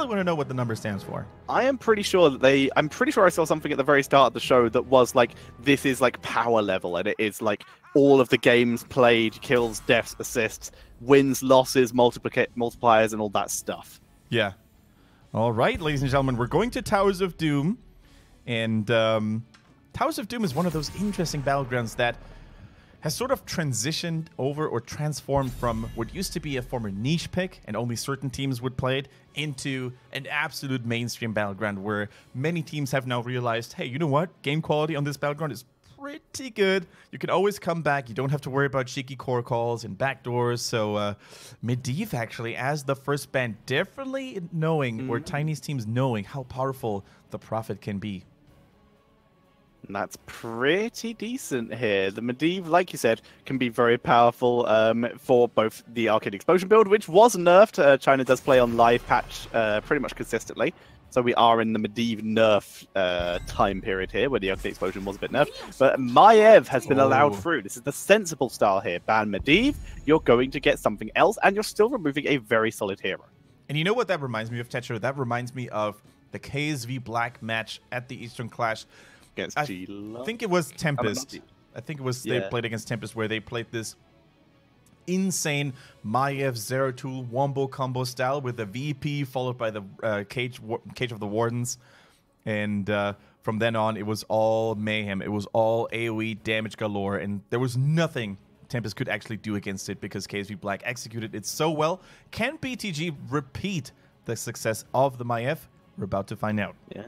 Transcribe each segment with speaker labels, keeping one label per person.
Speaker 1: really want to know what the number stands for.
Speaker 2: I am pretty sure that I'm pretty sure I saw something at the very start of the show that was like, this is like power level, and it is like all of the games played, kills, deaths, assists, wins, losses, multipliers, and all that stuff.
Speaker 1: Yeah. All right, ladies and gentlemen, we're going to Towers of Doom. And Towers of Doom is one of those interesting battlegrounds that has sort of transitioned over or transformed from what used to be a former niche pick and only certain teams would play it into an absolute mainstream battleground where many teams have now realized, hey, you know what? Game quality on this battleground is pretty good. You can always come back. You don't have to worry about cheeky core calls and backdoors. So Medivh actually, as the first band, definitely knowing, or Chinese teams knowing how powerful the Prophet can be.
Speaker 2: And that's pretty decent here. The Medivh, like you said, can be very powerful for both the Arcade Explosion build, which was nerfed. China does play on live patch pretty much consistently. So we are in the Medivh nerf time period here, where the Arcade Explosion was a bit nerfed. But Maiev has been allowed through. This is the sensible style here. Ban Medivh, you're going to get something else, and you're still removing a very solid hero.
Speaker 1: And you know what that reminds me of, Tetra? That reminds me of the KSV Black match at the Eastern Clash.
Speaker 2: Against
Speaker 1: I think it was Tempest. I think it was they played against Tempest, where they played this insane Maiev Zeratul wombo combo style with the VP followed by the Cage of the Wardens. And from then on, it was all mayhem. It was all AoE damage galore. And there was nothing Tempest could actually do against it because KSV Black executed it so well. Can BTG repeat the success of the Maiev? We're about to find out.
Speaker 2: Yeah.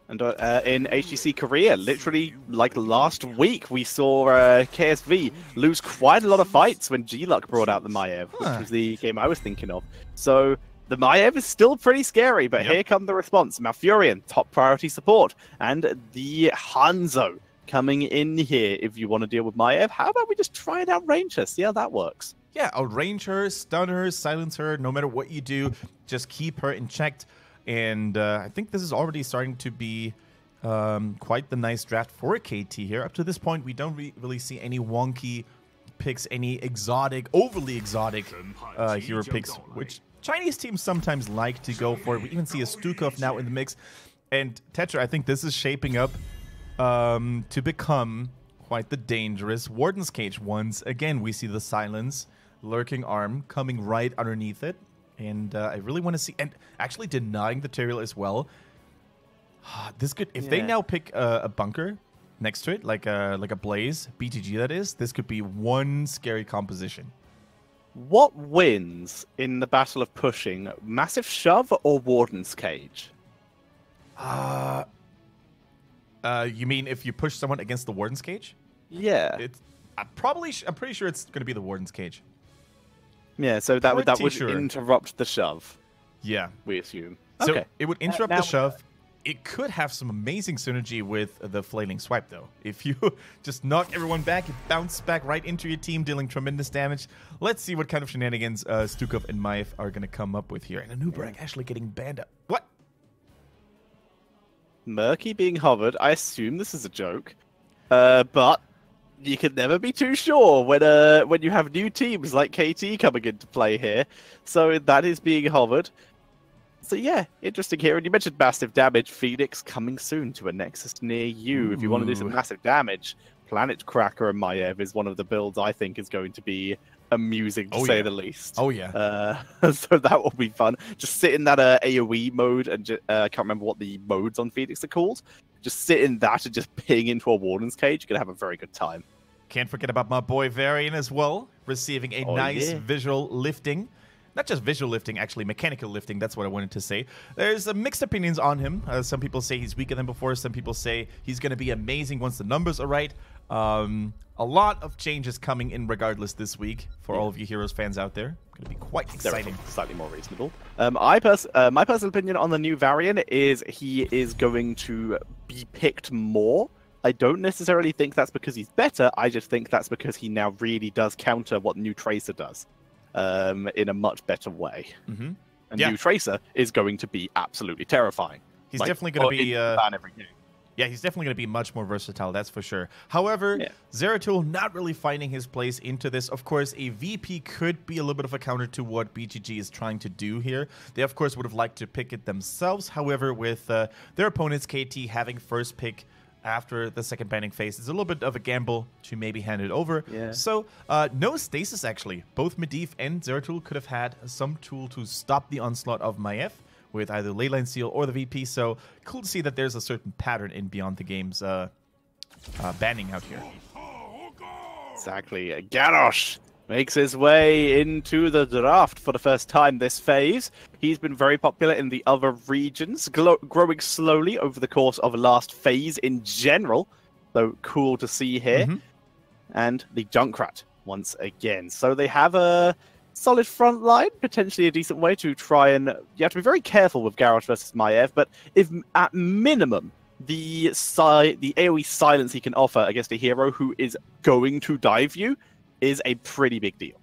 Speaker 2: And in HGC Korea, literally like last week, we saw KSV lose quite a lot of fights when G-Luck brought out the Maiev, which was the game I was thinking of. So the Maiev is still pretty scary, but here come the response. Malfurion, top priority support, and the Hanzo coming in here. If you want to deal with Maiev, how about we just try and outrange her, see how that works?
Speaker 1: Yeah, outrange her, stun her, silence her, no matter what you do, just keep her in check. And I think this is already starting to be quite the nice draft for KT here. Up to this point, we don't really see any wonky picks, any overly exotic hero picks, which Chinese teams sometimes like to go for. We even see a Stukov now in the mix. And Tetra, I think this is shaping up to become quite the dangerous Warden's Cage. Once again, we see the silence, lurking arm coming right underneath it. And I really want to see, and actually denying the Tyrael as well. This could, if they now pick a bunker next to it, like a Blaze, BTG that is, this could be one scary composition.
Speaker 2: What wins in the battle of pushing, Massive Shove or Warden's Cage?
Speaker 1: You mean if you push someone against the Warden's Cage?
Speaker 2: Yeah.
Speaker 1: I'm pretty sure it's going to be the Warden's Cage.
Speaker 2: Yeah, so that would interrupt the shove.
Speaker 1: Yeah.
Speaker 2: We assume.
Speaker 1: So
Speaker 2: okay.
Speaker 1: It would interrupt the shove. It could have some amazing synergy with the flailing swipe, though. If you just knock everyone back, you bounce back right into your team, dealing tremendous damage. Let's see what kind of shenanigans Stukov and Maiev are going to come up with here. And Anubrak actually getting banned up. What?
Speaker 2: Murky being hovered. I assume this is a joke. But you can never be too sure when you have new teams like KT coming into play here. So that is being hovered. So yeah, interesting here. And you mentioned massive damage. Phoenix coming soon to a Nexus near you. If you want to do some massive damage, Planet Cracker and Maiev is one of the builds I think is going to be amusing to say the least.
Speaker 1: Oh yeah.
Speaker 2: So that will be fun. Just sit in that AoE mode, and I can't remember what the modes on Phoenix are called. Just sit in that and just ping into a Warden's Cage. You're going to have a very good time.
Speaker 1: Can't forget about my boy Varian as well, receiving a nice visual lifting. Not just visual lifting, actually mechanical lifting. That's what I wanted to say. There's mixed opinions on him. Some people say he's weaker than before. Some people say he's going to be amazing once the numbers are right. A lot of changes coming in regardless this week for all of you Heroes fans out there. Going to be quite exciting.
Speaker 2: Slightly more reasonable. My personal opinion on the new Varian is he is going to be picked more. I don't necessarily think that's because he's better. I just think that's because he now really does counter what new Tracer does in a much better way. And new Tracer is going to be absolutely terrifying.
Speaker 1: He's definitely going to be
Speaker 2: ban every game.
Speaker 1: Yeah, he's definitely going to be much more versatile, that's for sure. However, Zeratul not really finding his place into this. Of course, a VP could be a little bit of a counter to what BGG is trying to do here. They, of course, would have liked to pick it themselves. However, with their opponents, KT, having first pick after the second banning phase, it's a little bit of a gamble to maybe hand it over. So, no stasis, actually. Both Medivh and Zeratul could have had some tool to stop the onslaught of Maiev with either Leyline Seal or the VP, so cool to see that there's a certain pattern in Beyond the Game's banning out here.
Speaker 2: Exactly. Garrosh makes his way into the draft for the first time this phase. He's been very popular in the other regions, growing slowly over the course of last phase in general, though cool to see here. And the Junkrat once again. So they have a solid front line, potentially a decent way to try and... You have to be very careful with Garrosh versus Maiev, but if at minimum the AoE silence he can offer against a hero who is going to dive you is a pretty big deal.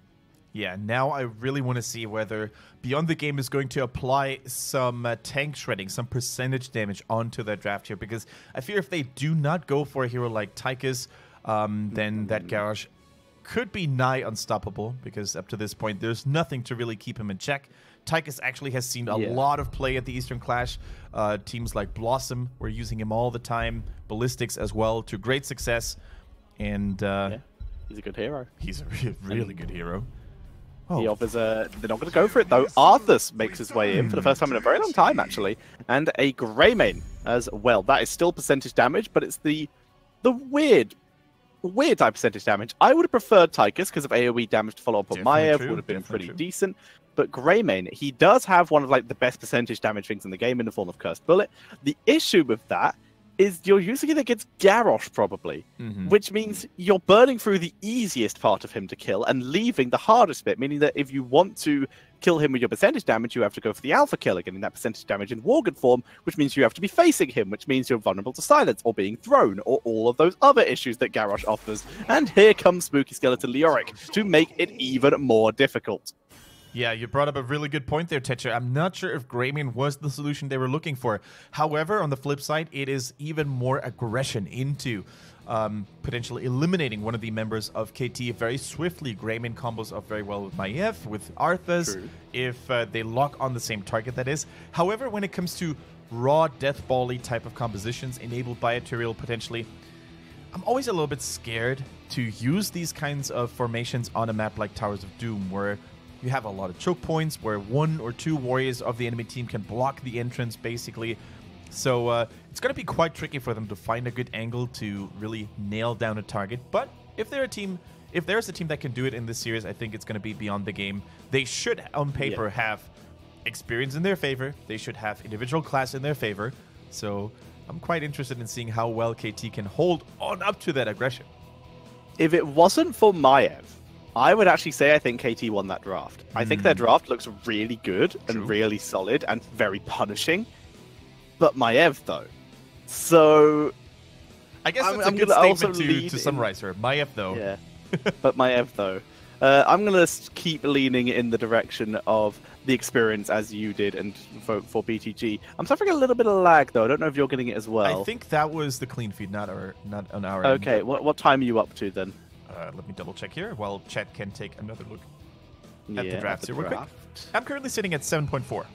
Speaker 1: Yeah, now I really want to see whether Beyond the Game is going to apply some tank shredding, some percentage damage onto their draft here, because I fear if they do not go for a hero like Tychus, then that Garrosh could be nigh unstoppable, because up to this point there's nothing to really keep him in check. Tychus actually has seen a lot of play at the Eastern Clash. Teams like Blossom were using him all the time, Ballistics as well, to great success. And
Speaker 2: he's a good hero.
Speaker 1: He's a really good hero.
Speaker 2: He offers a... They're not going to go for it, though. Arthas makes his way in for the first time in a very long time, actually. And a Greymane as well. That is still percentage damage, but it's the weird type percentage damage. I would have preferred Tychus because of AoE damage to follow up on Maiev would have been pretty decent. But Greymane, he does have one of like the best percentage damage things in the game in the form of Cursed Bullet. The issue with that is you're using it against Garrosh probably, which means you're burning through the easiest part of him to kill and leaving the hardest bit, meaning that if you want to kill him with your percentage damage, you have to go for the alpha killer, getting that percentage damage in Worgen form, which means you have to be facing him, which means you're vulnerable to silence or being thrown, or all of those other issues that Garrosh offers. And here comes Spooky Skeleton Leoric to make it even more difficult.
Speaker 1: Yeah, you brought up a really good point there, Tetcher. I'm not sure if Greymane was the solution they were looking for. However, on the flip side, it is even more aggression into potentially eliminating one of the members of KT very swiftly. Greymane combos up very well with Maiev, with Arthas, if they lock on the same target, that is. However, when it comes to raw death ball-y type of compositions enabled by a Tyrael potentially, I'm always a little bit scared to use these kinds of formations on a map like Towers of Doom, where you have a lot of choke points, where 1 or 2 warriors of the enemy team can block the entrance, basically. So it's going to be quite tricky for them to find a good angle to really nail down a target. But if there's a team that can do it in this series, I think it's going to be Beyond the Game. They should, on paper, have experience in their favor. They should have individual class in their favor. So I'm quite interested in seeing how well KT can hold on up to that aggression.
Speaker 2: If it wasn't for Maiev, I would actually say I think KT won that draft. I think their draft looks really good and really solid and very punishing. But Maiev, though. So...
Speaker 1: I guess that's a good statement to summarize her. Maiev, though.
Speaker 2: Yeah. But Maiev, though. I'm going to keep leaning in the direction of the experience as you did and vote for BTG. I'm suffering a little bit of lag, though. I don't know if you're getting it as well.
Speaker 1: I think that was the clean feed, not on our
Speaker 2: Okay,
Speaker 1: end.
Speaker 2: What time are you up to, then?
Speaker 1: Let me double check here while chat can take another look at the drafts here real quick. I'm currently sitting at 7.4.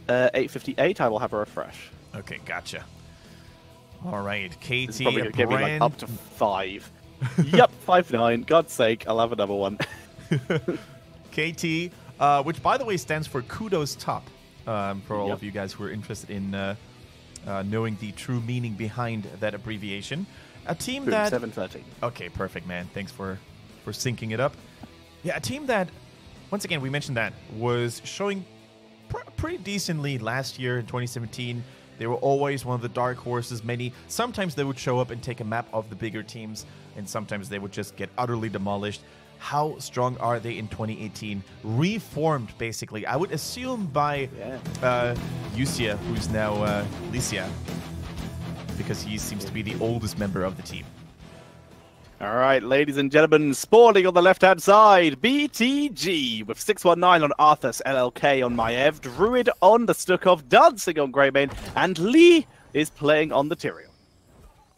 Speaker 2: 8:58, I will have a refresh.
Speaker 1: Okay, gotcha. All right, KT,
Speaker 2: This is probably going to give me like up to 5. Yep, 5-9. God's sake, I'll have another one.
Speaker 1: KT, which by the way stands for Kudos Top, for all of you guys who are interested in knowing the true meaning behind that abbreviation. A team that...
Speaker 2: 7:30.
Speaker 1: Okay, perfect, man. Thanks for syncing it up. Yeah, a team that, once again, we mentioned that, was showing pretty decently last year in 2017. They were always one of the dark horses. Sometimes they would show up and take a map of the bigger teams, and sometimes they would just get utterly demolished. How strong are they in 2018? Reformed, basically. I would assume by Yusia, who's now Licia, because he seems to be the oldest member of the team.
Speaker 2: All right, ladies and gentlemen, spawning on the left-hand side, BTG with 619 on Arthas, LLK on Maiev, Druid on the Stukov, dancing on Greymane, and Lee is playing on the Tyrael.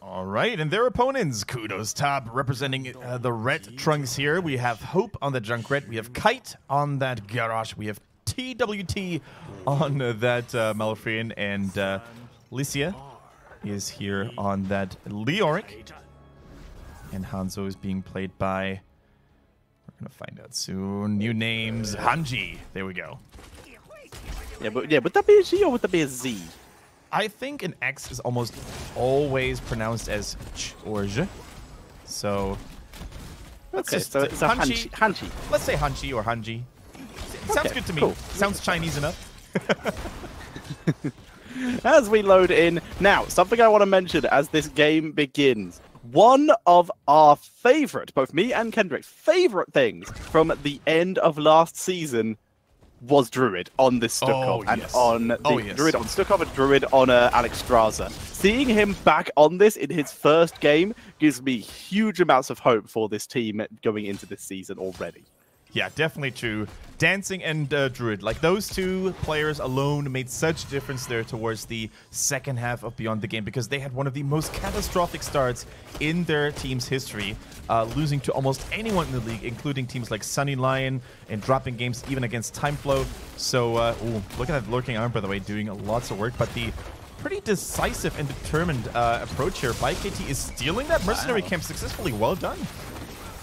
Speaker 1: All right, and their opponents, Kudos top, representing the red trunks here. We have Hope on the Junkrat, we have Kite on that Garrosh, we have TWT on that Malfurion, and Lycia is here on that Leoric. And Hanzo is being played by, we're going to find out soon, new names, Hanji. There we go.
Speaker 2: Yeah, but would that be a G or would that be a Z?
Speaker 1: I think an X is almost always pronounced as ch or j. So let's
Speaker 2: Okay,
Speaker 1: just
Speaker 2: so it's a
Speaker 1: Hanji.
Speaker 2: Hanji.
Speaker 1: Let's say Hanji or Hanji. Sounds
Speaker 2: Okay,
Speaker 1: good to me.
Speaker 2: cool.
Speaker 1: Sounds Chinese enough.
Speaker 2: As we load in now, something I want to mention as this game begins. One of our favorite, both me and Kendrick's favorite things from the end of last season was Druid on this Stukov, and
Speaker 1: yes.
Speaker 2: on the
Speaker 1: Yes.
Speaker 2: Druid on Stukov and Druid on Alex Straza. Seeing him back on this in his first game gives me huge amounts of hope for this team going into this season already.
Speaker 1: Yeah, definitely true. Dancing and Druid, like those two players alone made such difference there towards the second half of Beyond the Game, because they had one of the most catastrophic starts in their team's history, losing to almost anyone in the league, including teams like Sunny Lion, and dropping games even against Timeflow. So, ooh, look at that Lurking Arm, by the way, doing lots of work, but the pretty decisive and determined approach here by KT is stealing that Mercenary camp successfully. Well done.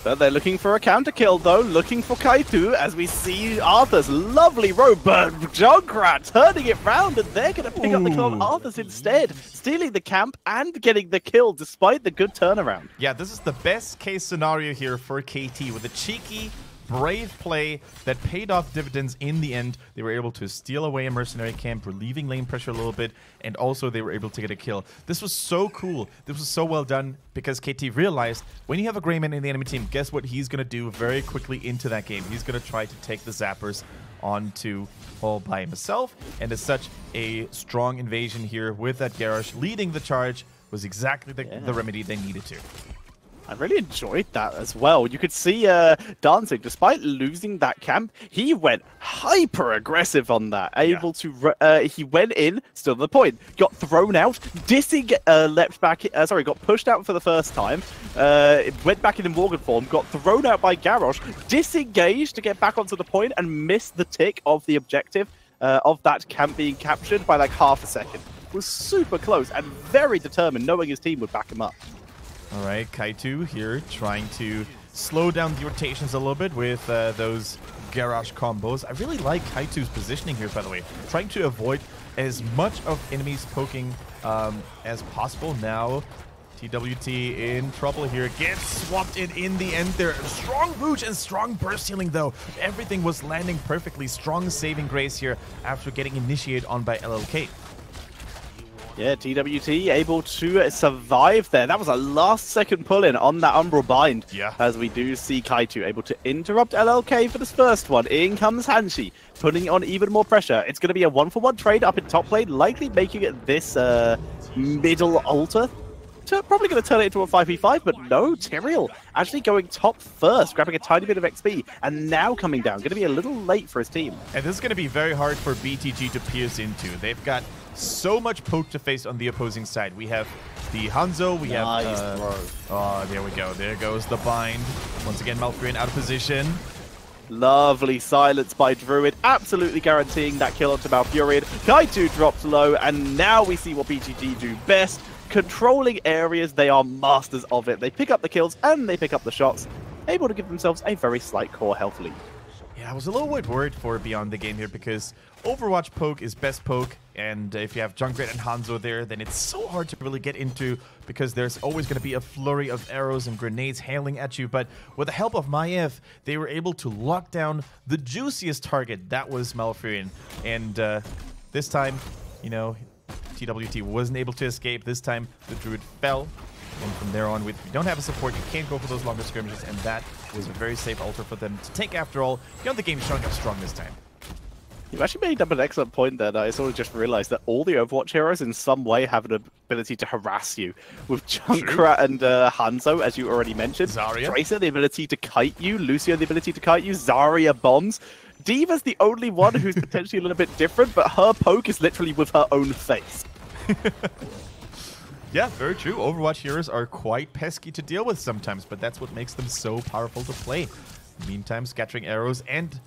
Speaker 2: But they're looking for a counter kill, though, looking for Kaitu, as we see Arthur's lovely row, but Junkrat turning it round, and they're going to pick up the kill of Arthur's instead, stealing the camp and getting the kill, despite the good turnaround.
Speaker 1: Yeah, this is the best case scenario here for KT, with a cheeky, brave play that paid off dividends in the end. They were able to steal away a mercenary camp, relieving lane pressure a little bit, and also they were able to get a kill. This was so cool. This was so well done, because KT realized when you have a Greyman in the enemy team, guess what he's going to do very quickly into that game? He's going to try to take the Zappers onto all by himself, and as such, a strong invasion here with that Garrosh leading the charge was exactly the remedy they needed to.
Speaker 2: I really enjoyed that as well. You could see Dancing, despite losing that camp, he went hyper aggressive on that. Able to, he went in, still on the point, got thrown out, dissing, leapt back, got pushed out for the first time, went back in Morgan form, got thrown out by Garrosh, disengaged to get back onto the point and missed the tick of the objective of that camp being captured by like half a second. Was super close and very determined, knowing his team would back him up.
Speaker 1: All right, Kaitu here trying to slow down the rotations a little bit with those Garrosh combos. I really like Kaitu's positioning here, by the way. Trying to avoid as much of enemies poking as possible. Now, TWT in trouble here. Gets swapped in the end there. Strong Rouge and strong burst healing, though. Everything was landing perfectly. Strong saving grace here after getting initiated on by LLK.
Speaker 2: Yeah, TWT able to survive there. That was a last-second pull-in on that Umbral Bind.
Speaker 1: Yeah. As
Speaker 2: we do see Kaitu able to interrupt LLK for this first one. In comes Hanshi, putting on even more pressure. It's going to be a 1-for-1 trade up in top lane, likely making it this middle altar. Probably going to turn it into a 5v5, but no, Tyrael actually going top first, grabbing a tiny bit of XP, and now coming down. Going to be a little late for his team.
Speaker 1: And this is going to be very hard for BTG to pierce into. They've got so much poke to face on the opposing side. We have the Hanzo, we have... oh, there we go. There goes the bind. Once again, Malfurion out of position.
Speaker 2: Lovely silence by Druid, absolutely guaranteeing that kill onto Malfurion. Kaitu drops low, and now we see what BTG do best. Controlling areas, they are masters of it. They pick up the kills and they pick up the shots, able to give themselves a very slight core health lead.
Speaker 1: Yeah, I was a little bit worried for Beyond the Game here, because Overwatch poke is best poke, and if you have Junkrat and Hanzo there, then it's so hard to really get into, because there's always going to be a flurry of arrows and grenades hailing at you. But with the help of Maiev, they were able to lock down the juiciest target. That was Malfurion. And this time, you know, TWT wasn't able to escape. This time, the Druid fell. And from there on, if you don't have a support, you can't go for those longer skirmishes, and that was a very safe altar for them to take after all. Beyond the Game is showing up strong this time.
Speaker 2: You actually made up an excellent point there. I sort of just realized that all the Overwatch heroes in some way have an ability to harass you. With Junkrat and Hanzo, as you already mentioned.
Speaker 1: Zarya.
Speaker 2: Tracer, the ability to kite you. Lucio, the ability to kite you. Zarya bombs. Diva's the only one who's potentially a little bit different, but her poke is literally with her own face.
Speaker 1: Yeah, very true. Overwatch heroes are quite pesky to deal with sometimes, but that's what makes them so powerful to play. Meantime, scattering arrows and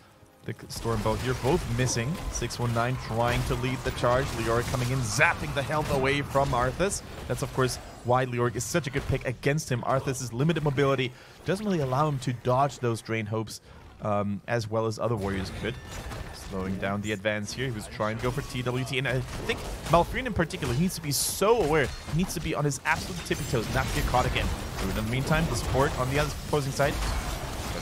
Speaker 1: the Stormbow here both missing. 619 trying to lead the charge. Leoric coming in, zapping the health away from Arthas. That's, of course, why Leoric is such a good pick against him. Arthas' limited mobility doesn't really allow him to dodge those Drain Hopes as well as other warriors could. Slowing down the advance here. He was trying to go for TWT, and I think Malfrine in particular, he needs to be so aware. He needs to be on his absolute tippy toes, not to get caught again. So in the meantime, the support on the other opposing side,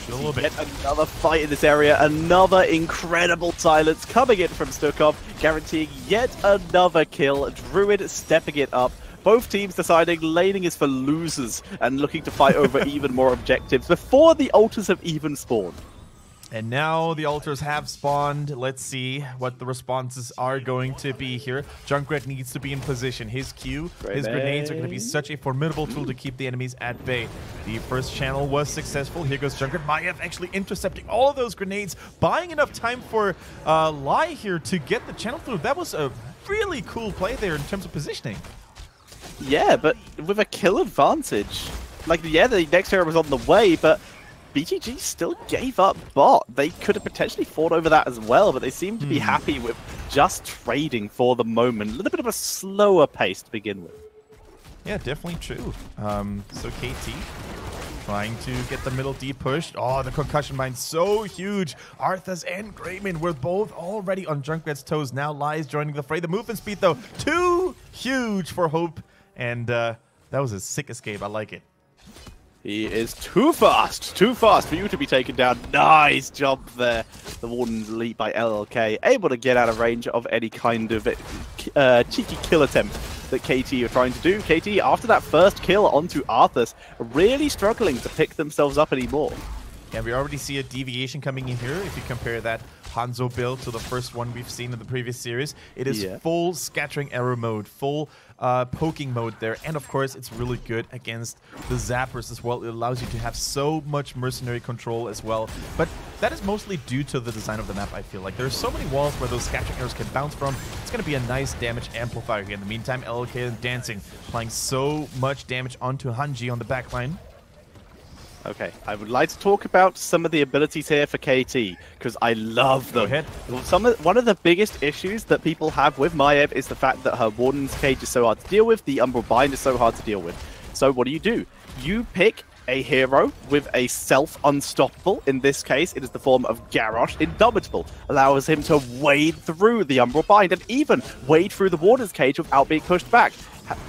Speaker 1: a little bit.
Speaker 2: Yet another fight in this area, another incredible silence coming in from Stukov, guaranteeing yet another kill. Druid stepping it up. Both teams deciding laning is for losers and looking to fight over even more objectives before the altars have even spawned.
Speaker 1: And now the altars have spawned. Let's see what the responses are going to be here. Junkrat needs to be in position. His Q, his grenades are going to be such a formidable tool to keep the enemies at bay. The first channel was successful. Here goes Junkrat. Maiev actually intercepting all of those grenades, buying enough time for Lai here to get the channel through. That was a really cool play there in terms of positioning.
Speaker 2: Yeah, but with a kill advantage. Like, yeah, the next hero was on the way, but BGG still gave up bot. They could have potentially fought over that as well, but they seem to be happy with just trading for the moment. A little bit of a slower pace to begin with.
Speaker 1: Yeah, definitely true. So KT trying to get the middle D pushed. Oh, the concussion mine so huge. Arthas and Greyman were both already on Junkrat's toes. Now Lai's joining the fray. The movement speed, though, too huge for Hope. And that was a sick escape. I like it.
Speaker 2: He is too fast for you to be taken down. Nice jump there. The Warden's leap by LLK, able to get out of range of any kind of cheeky kill attempt that KT are trying to do. KT, after that first kill onto Arthas, really struggling to pick themselves up anymore.
Speaker 1: Yeah, we already see a deviation coming in here. If you compare that Hanzo build to the first one we've seen in the previous series, it is full scattering arrow mode, full poking mode there. And of course, it's really good against the zappers as well. It allows you to have so much mercenary control as well. But that is mostly due to the design of the map, I feel like. There's so many walls where those scattering arrows can bounce from. It's going to be a nice damage amplifier here. In the meantime, LLK dancing, applying so much damage onto Hanji on the backline.
Speaker 2: Okay, I would like to talk about some of the abilities here for KT, because I love them.
Speaker 1: Go ahead.
Speaker 2: One of the biggest issues that people have with Maiev is the fact that her Warden's Cage is so hard to deal with, the Umbral Bind is so hard to deal with. So what do? You pick a hero with a self-unstoppable. In this case, it is the form of Garrosh. Indomitable allows him to wade through the Umbral Bind and even wade through the Warden's Cage without being pushed back.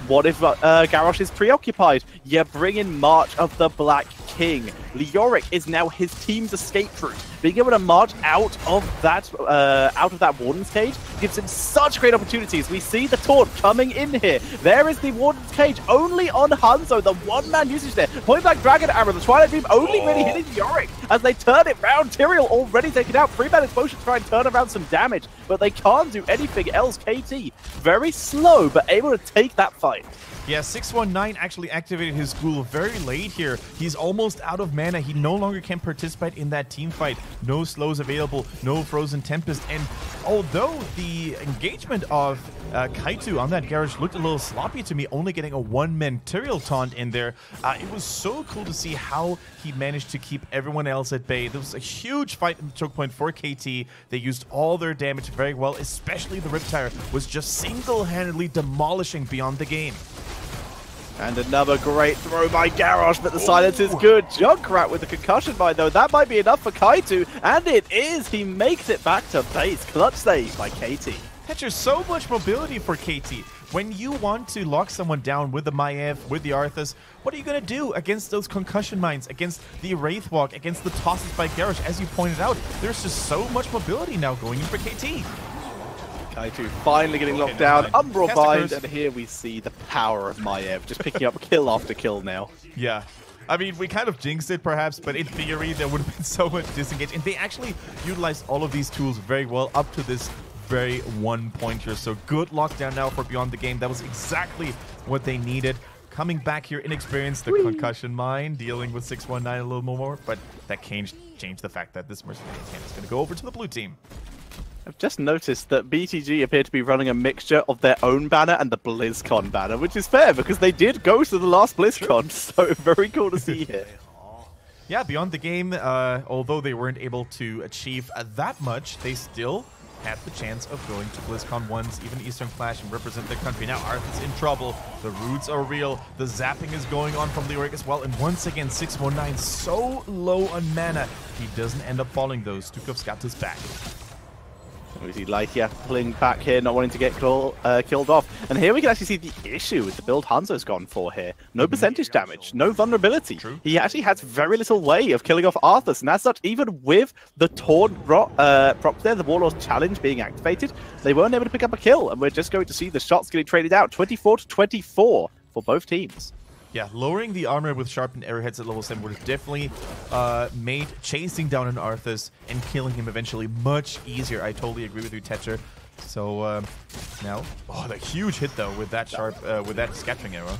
Speaker 2: What if Garrosh is preoccupied? You bring in March of the Black King. Leoric is now his team's escape route. Being able to march out of that Warden's Cage gives him such great opportunities. We see the taunt coming in here. There is the Warden's Cage only on Hanzo, the one-man usage there. Point blank Dragon Arrow, the Twilight Beam only really hitting Leoric as they turn it round. Tyrael already taken out. 3-man explosion to try and turn around some damage, but they can't do anything else. KT, very slow, but able to take that fight.
Speaker 1: Yeah, 619 actually activated his Ghoul very late here. He's almost out of mana. He no longer can participate in that team fight. No slows available, no Frozen Tempest. And although the engagement of Kaito on that Garrosh looked a little sloppy to me, only getting a one-man Tyrael taunt in there, it was so cool to see how he managed to keep everyone else at bay. There was a huge fight in the choke point for KT. They used all their damage very well, especially the Riptire was just single-handedly demolishing beyond the game.
Speaker 2: And another great throw by Garrosh, but the silence is good. Junkrat with the concussion mine, though. That might be enough for Kaito, and it is. He makes it back to base. Clutch save by KT.
Speaker 1: There's so much mobility for KT. When you want to lock someone down with the Maiev, with the Arthas, what are you going to do against those concussion mines, against the Wraithwalk, against the tosses by Garrosh? As you pointed out, there's just so much mobility now going in for KT.
Speaker 2: Kaito finally getting locked down, Umbral Bind, and here we see the power of Maiev, just picking up kill after kill now.
Speaker 1: Yeah. I mean, we kind of jinxed it perhaps, but in theory there would have been so much disengage. And they actually utilized all of these tools very well up to this very one point here. So good lockdown now for Beyond the Game. That was exactly what they needed. Coming back here, inexperienced, the concussion mine, dealing with 619 a little more, but that changed the fact that this Mercenary camp is going to go over to the blue team.
Speaker 2: I've just noticed that BTG appear to be running a mixture of their own banner and the BlizzCon banner, which is fair because they did go to the last BlizzCon, so very cool to see here.
Speaker 1: Yeah, beyond the game, although they weren't able to achieve that much, they still had the chance of going to BlizzCon once, even Eastern Clash, and represent their country. Now Arthur's in trouble. The roots are real. The zapping is going on from Leoric as well. And once again, 619 so low on mana. He doesn't end up falling though. Stukov's got his back.
Speaker 2: We see Lycia pulling back here, not wanting to get killed off. And here we can actually see the issue with the build Hanzo's gone for here. No percentage damage, no vulnerability.
Speaker 1: True.
Speaker 2: He actually has very little way of killing off Arthas. And as such, even with the Taunt procs there, the Warlord's Challenge being activated, they weren't able to pick up a kill. And we're just going to see the shots getting traded out, 24 to 24 for both teams.
Speaker 1: Yeah, lowering the armor with sharpened arrowheads at level 7 would have definitely made chasing down an Arthas and killing him eventually much easier. I totally agree with you, Tetcher. So now, oh, the huge hit though with that with that scattering arrow.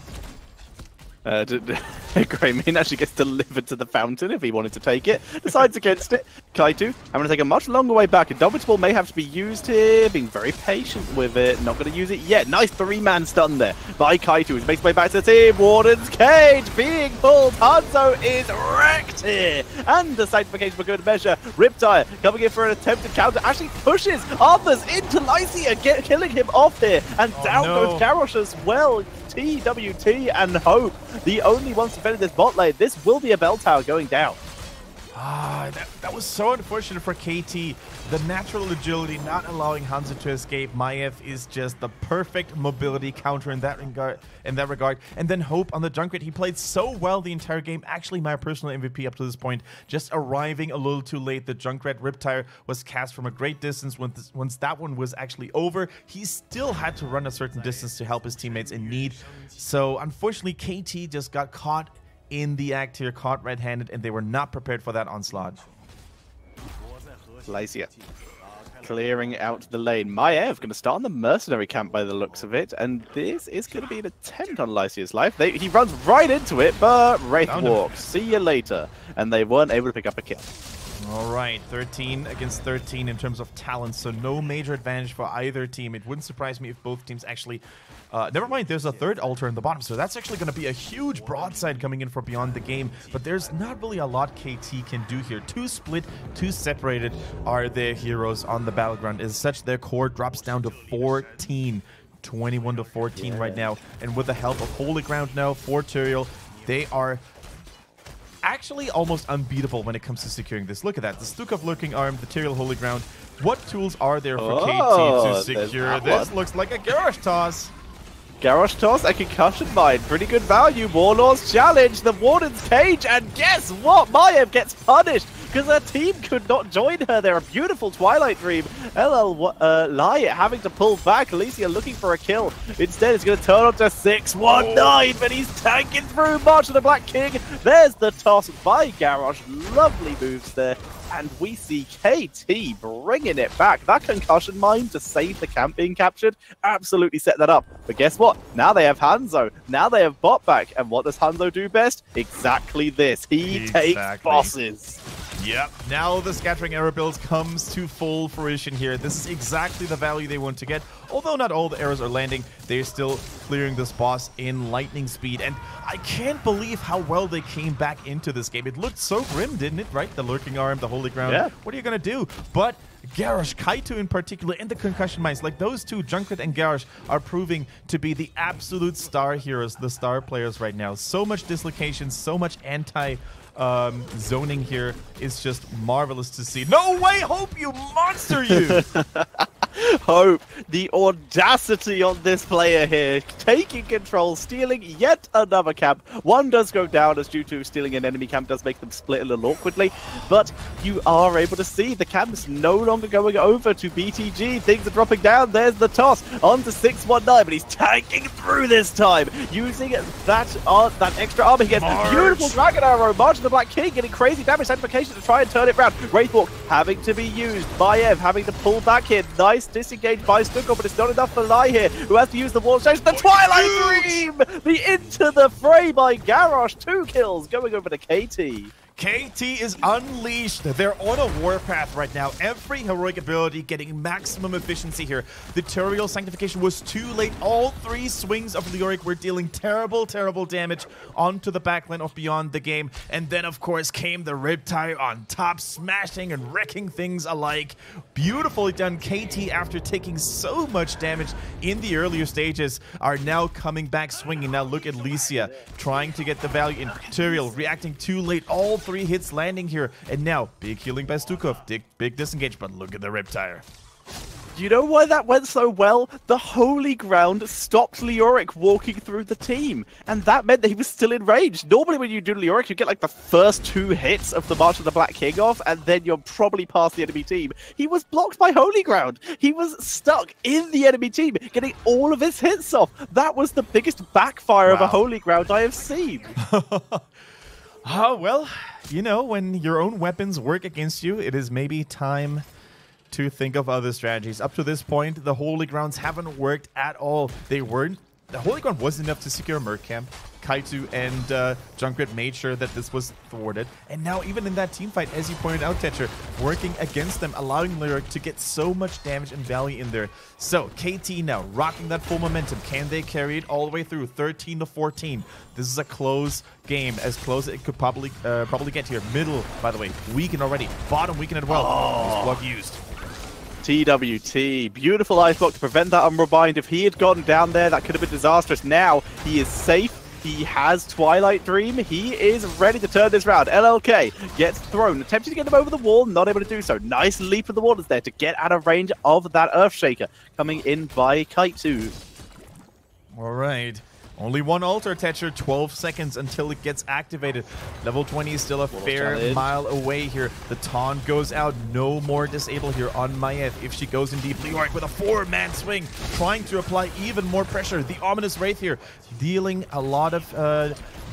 Speaker 2: Greymane actually gets delivered to the fountain if he wanted to take it. Decides against it. Kaito, I'm going to take a much longer way back. Indomitable may have to be used here. Being very patient with it. Not going to use it yet. Nice 3-man stun there by Kaito, who's makes his way back to the team. Warden's Cage being pulled. Hanzo is wrecked here. And the sanctification for good measure. Riptire coming in for an attempted counter. Actually pushes Arthas into Lycia, killing him off here. And down goes Garrosh as well. TWT and Hope, the only ones defending this bot lane. This will be a bell tower going down.
Speaker 1: That was so unfortunate for KT. The natural agility not allowing Hanzo to escape. Maiev is just the perfect mobility counter in that regard. And then Hope on the Junkrat. He played so well the entire game. Actually, my personal MVP up to this point. Just arriving a little too late. The Junkrat Riptire was cast from a great distance. Once that one was actually over, he still had to run a certain distance to help his teammates in need. So unfortunately, KT just got caught in the act here, caught red-handed, and they were not prepared for that onslaught.
Speaker 2: Lycia clearing out the lane. Maiev going to start on the mercenary camp by the looks of it, and this is going to be an attempt on Lycia's life. He runs right into it, but Wraith walks. See you later. And they weren't able to pick up a kill.
Speaker 1: All right, 13 against 13 in terms of talent, so no major advantage for either team. It wouldn't surprise me if both teams actually... never mind, there's a third altar in the bottom, so that's actually going to be a huge broadside coming in for Beyond the Game. But there's not really a lot KT can do here. Two split, two separated are their heroes on the battleground. As such, their core drops down to 14. 21 to 14 right now. And with the help of Holy Ground now for Tyrael, they are actually almost unbeatable when it comes to securing this. Look at that. The Stukov Lurking Arm, the Tyrael Holy Ground. What tools are there for KT to secure this? Looks like a Garrosh Toss.
Speaker 2: Garrosh Toss, a Concussion Mine. Pretty good value. Warlord's Challenge, the Warden's Cage, and guess what? Maiev gets punished because her team could not join her. They're a beautiful Twilight Dream. Lyia having to pull back. Alicia looking for a kill. Instead, it's going to turn on to 619, but he's tanking through. March of the Black King. There's the toss by Garrosh. Lovely moves there. And we see KT bringing it back. That Concussion Mine to save the camp being captured absolutely set that up. But guess what? Now they have Hanzo. Now they have bot back. And what does Hanzo do best? Exactly this. He takes bosses.
Speaker 1: Yep. Now the Scattering Arrow build comes to full fruition here. This is exactly the value they want to get. Although not all the arrows are landing, they're still clearing this boss in lightning speed. And I can't believe how well they came back into this game. It looked so grim, didn't it? Right? The Lurking Arm, the Holy Ground. Yeah. What are you going to do? But Garrosh, Kaito in particular, and the Concussion Mines, like those two, Junkrat and Garrosh, are proving to be the absolute star heroes, the star players right now. So much dislocation, so much zoning here is just marvelous to see. No way, Hope, you monster, you!
Speaker 2: Hope, the audacity on this player here, taking control, stealing yet another camp. One does go down as due to stealing an enemy camp does make them split a little awkwardly, but you are able to see the camp is no longer going over to BTG. Things are dropping down. There's the toss on to 619, but he's tanking through this time, using that extra armor. He gets beautiful Dragon Arrow. March of the Black King getting crazy damage sanctification to try and turn it around. Wraithwalk having to be used. Maiev having to pull back here. Nice disengage by Stukov, but it's not enough for Lai here, who has to use the wall stage. The Twilight Dream! The into the fray by Garrosh. 2 kills going over to KT.
Speaker 1: KT is unleashed. They're on a warpath right now. Every heroic ability getting maximum efficiency here. The Turiel Sanctification was too late. All 3 swings of Leoric were dealing terrible, terrible damage onto the backline of Beyond the Game. And then, of course, came the Riptide on top, smashing and wrecking things alike. Beautifully done. KT, after taking so much damage in the earlier stages, are now coming back swinging. Now look at Lycia trying to get the value in. Turiel reacting too late. All 3 hits landing here. And now, big healing by Stukov. Big disengage, but look at the Riptire.
Speaker 2: You know why that went so well? The Holy Ground stopped Leoric walking through the team, and that meant that he was still in range. Normally when you do Leoric, you get like the first 2 hits of the March of the Black King off, and then you're probably past the enemy team. He was blocked by Holy Ground. He was stuck in the enemy team, getting all of his hits off. That was the biggest backfire of a Holy Ground I have seen.
Speaker 1: Oh, well, you know, when your own weapons work against you, it is maybe time to think of other strategies. Up to this point, the Holy Grounds haven't worked at all. The Holy Ground wasn't enough to secure Merc Camp. Kaito and Junkrat made sure that this was thwarted. And now even in that team fight, as you pointed out, Tetcher, working against them, allowing Leoric to get so much damage and value in there. So KT now rocking that full momentum. Can they carry it all the way through? 13 to 14. This is a close game, as close as it could probably get here. Middle, by the way, weakened already. Bottom weakened as well. This block used.
Speaker 2: TWT, beautiful ice block to prevent that unrebind. If he had gone down there, that could have been disastrous. Now he is safe. He has Twilight Dream. He is ready to turn this round. LLK gets thrown, attempting to get him over the wall, not able to do so. Nice leap of the waters there to get out of range of that Earthshaker. Coming in by Kaito.
Speaker 1: All right. Only one altar, Tetcher, 12 seconds until it gets activated. Level 20 is still a fair mile away here. The taunt goes out. No more disable here on Maiev. If she goes in deep, Leoric with a 4-man swing, trying to apply even more pressure. The Ominous Wraith here, dealing a lot of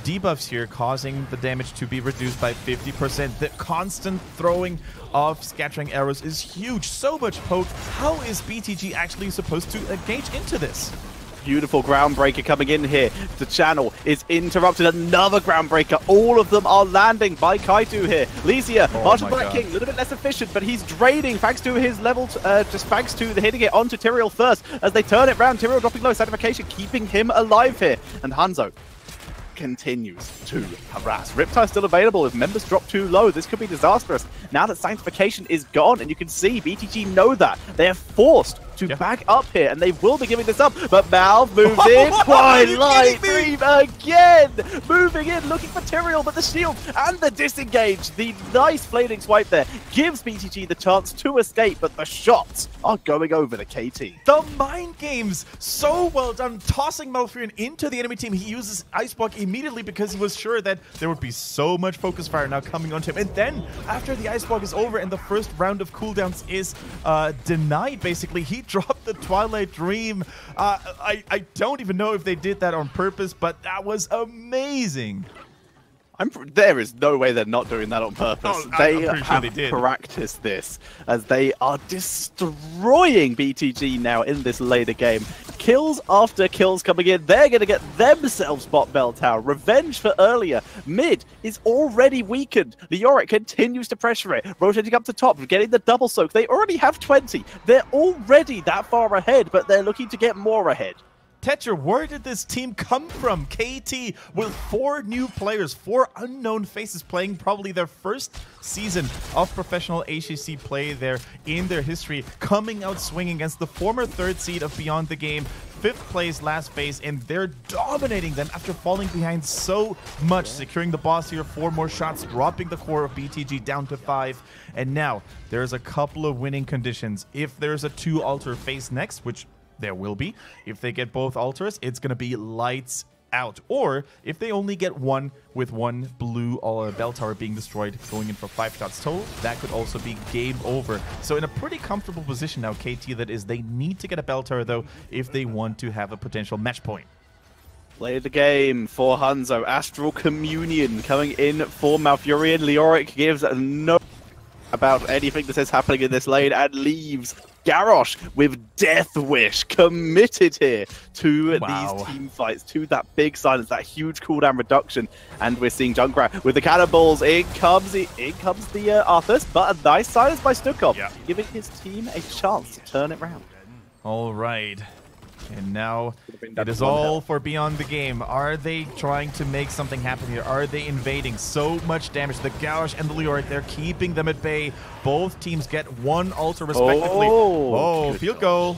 Speaker 1: debuffs here, causing the damage to be reduced by 50%. The constant throwing of scattering arrows is huge. So much poke. How is BTG actually supposed to engage into this?
Speaker 2: Beautiful Groundbreaker coming in here. The channel is interrupted. Another Groundbreaker. All of them are landing by Kaito here. Lycia, March of Black King, a little bit less efficient, but he's draining thanks to his level, just thanks to the hitting it onto Tyrael first. As they turn it round, Tyrael dropping low, Sanctification keeping him alive here. And Hanzo continues to harass. Riptide still available. If members drop too low, this could be disastrous. Now that Sanctification is gone, and you can see BTG know that, they are forced to back up here, and they will be giving this up. But Malv moves in. Twilight Dream again! Moving in, looking for Tyrael, but the shield and the disengage. The nice flaming swipe there gives BTG the chance to escape, but the shots are going over the KT.
Speaker 1: The mind games, so well done. Tossing Malfurion into the enemy team. He uses Ice Block immediately because he was sure that there would be so much focus fire now coming onto him. And then, after the Ice Block is over and the first round of cooldowns is denied, basically, he dropped the Twilight Dream. I don't even know if they did that on purpose, but that was amazing.
Speaker 2: There is no way they're not doing that on purpose. They have practiced this, as they are destroying BTG now in this later game. Kills after kills coming in. They're going to get themselves bot bell tower. Revenge for earlier. Mid is already weakened. Leoric continues to pressure it. Rotating up to top, getting the double soak. They already have 20. They're already that far ahead, but they're looking to get more ahead.
Speaker 1: Tetcher, where did this team come from? KT with 4 new players, 4 unknown faces playing probably their first season of professional HGC play there in their history, coming out swinging against the former 3rd seed of Beyond the Game, 5th place last phase, and they're dominating them after falling behind so much, securing the boss here, 4 more shots, dropping the core of BTG down to 5. And now there's a couple of winning conditions. If there's a 2 altar phase next, which there will be. If they get both altars, it's going to be lights out. Or if they only get one, with 1 blue or bell tower being destroyed, going in for 5 shots total, that could also be game over. So in a pretty comfortable position now, KT, that is. They need to get a bell tower, though, if they want to have a potential match point.
Speaker 2: Play the game for Hanzo. Astral Communion coming in for Malfurion. Leoric gives no about anything that is happening in this lane and leaves Garrosh with Death Wish committed here to these team fights, to that big silence, that huge cooldown reduction. And we're seeing Junkrat with the cannonballs. In comes the Arthas, but a nice silence by Stukov, giving his team a chance to turn it round.
Speaker 1: All right. And now it is all for Beyond the Game. Are they trying to make something happen here? Are they invading? So much damage. The Garrosh and the Leoric, they're keeping them at bay. Both teams get one ultra respectively. Oh, field goal.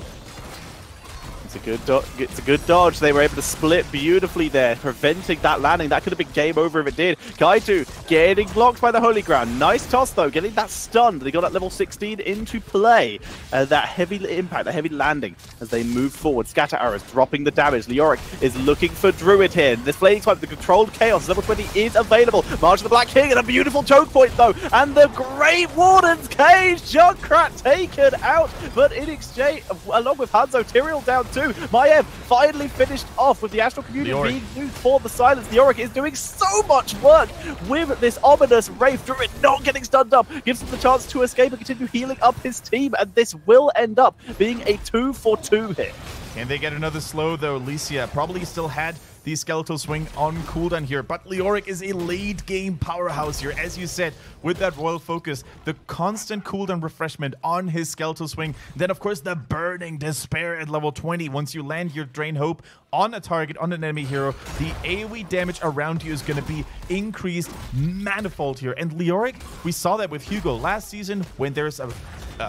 Speaker 1: It's a good dodge. They were able to split beautifully there, preventing that landing. That could have been game over if it did. Kaiju getting blocked by the Holy Ground. Nice toss, though, getting that stunned. They got that level 16 into play. That heavy impact, that heavy landing as they move forward. Scatter arrows dropping the damage. Leoric is looking for Druid here. This flaming swipe, the controlled chaos. Level 20 is available. March of the Black King and a beautiful choke point, though. And the Great Warden's cage. Junkrat taken out. But in exchange, along with Hanzo, Tyrael down too. Maiev finally finished off with the Astral Community being used for the silence. The Leoric is doing so much work with this ominous Wraith Druid not getting stunned up. Gives him the chance to escape and continue healing up his team. And this will end up being a 2-for-2 hit. Can they get another slow, though? Licia probably still had the Skeletal Swing on cooldown here, but Leoric is a late game powerhouse here, as you said, with that Royal Focus, the constant cooldown refreshment on his Skeletal Swing, then of course the Burning Despair at level 20. Once you land your Drain Hope on a target, on an enemy hero, the AoE damage around you is going to be increased manifold here. And Leoric, we saw that with Hugo last season. When there's a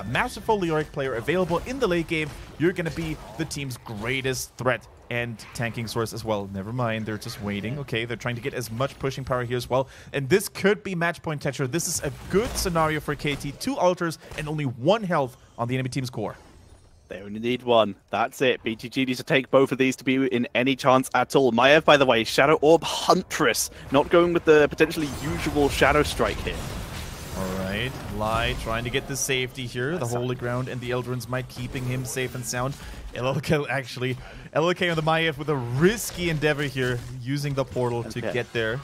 Speaker 1: masterful Leoric player available in the late game, you're going to be the team's greatest threat and tanking source as well. Never mind, they're just waiting. Okay, they're trying to get as much pushing power here as well. And this could be match point Tetcher. This is a good scenario for KT. 2 altars and only 1 health on the enemy team's core.
Speaker 2: They only need 1. That's it. BTG needs to take both of these to be in any chance at all. Maiev, by the way, Shadow Orb Huntress. Not going with the potentially usual Shadow Strike here.
Speaker 1: Alright, Lai trying to get the safety here. The Holy Ground and the Eldrin's Might keeping him safe and sound. LLK actually, LLK on the Maiev with a risky endeavor here, using the portal to get there.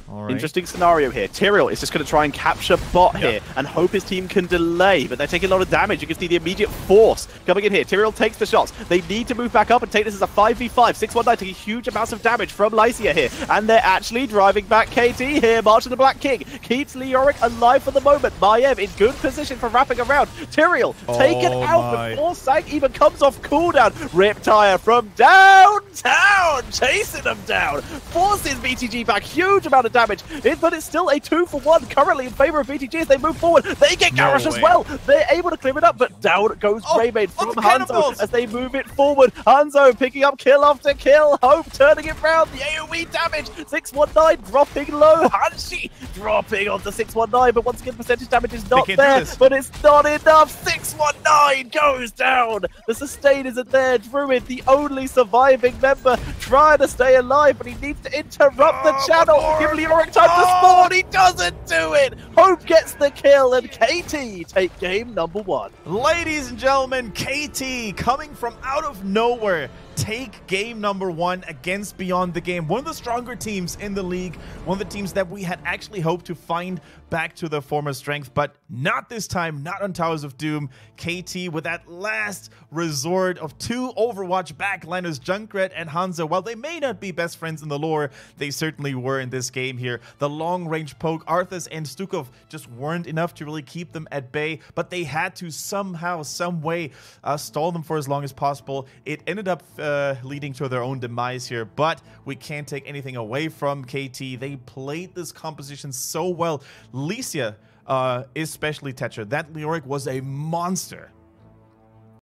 Speaker 1: All right.
Speaker 2: Interesting scenario here. Tyrael is just going to try and capture bot here and hope his team can delay, but they're taking a lot of damage. You can see the immediate force coming in here. Tyrael takes the shots. They need to move back up and take this as a 5v5. 619 taking huge amounts of damage from Lycia here, and they're actually driving back KT here. March of the Black King keeps Leoric alive for the moment. Maiev in good position for wrapping around. Tyrael taken out before Sank even comes off cooldown. Riptire from downtown, chasing them down, forces BTG back. Huge amount of damage, but it's still a 2-for-1 currently in favor of BTG as they move forward. They get Garrosh as well. They're able to clear it up, but down goes Greymane from Hanzo as they move it forward. Hanzo picking up kill after kill. Hope turning it round. The AoE damage. 619 dropping low. Hanshi dropping onto 619, but once again, percentage damage is not there, but it's not enough. 619 goes down. The sustain isn't there. Druid, the only surviving member, trying to stay alive, but he needs to interrupt the channel. Give Leoric time to spawn. He doesn't do it. Hope gets the kill, and KT take game number 1.
Speaker 1: Ladies and gentlemen, KT coming from out of nowhere take game number 1 against Beyond the Game. One of the stronger teams in the league. One of the teams that we had actually hoped to find back to their former strength, but not this time, not on Towers of Doom. KT with that last resort of 2 Overwatch backliners, Junkrat and Hanzo. While they may not be best friends in the lore, they certainly were in this game here. The long-range poke, Arthas and Stukov just weren't enough to really keep them at bay, but they had to somehow, some way stall them for as long as possible. It ended up leading to their own demise here, but we can't take anything away from KT. They played this composition so well. Licia, especially Tetcher, that Leoric was a monster.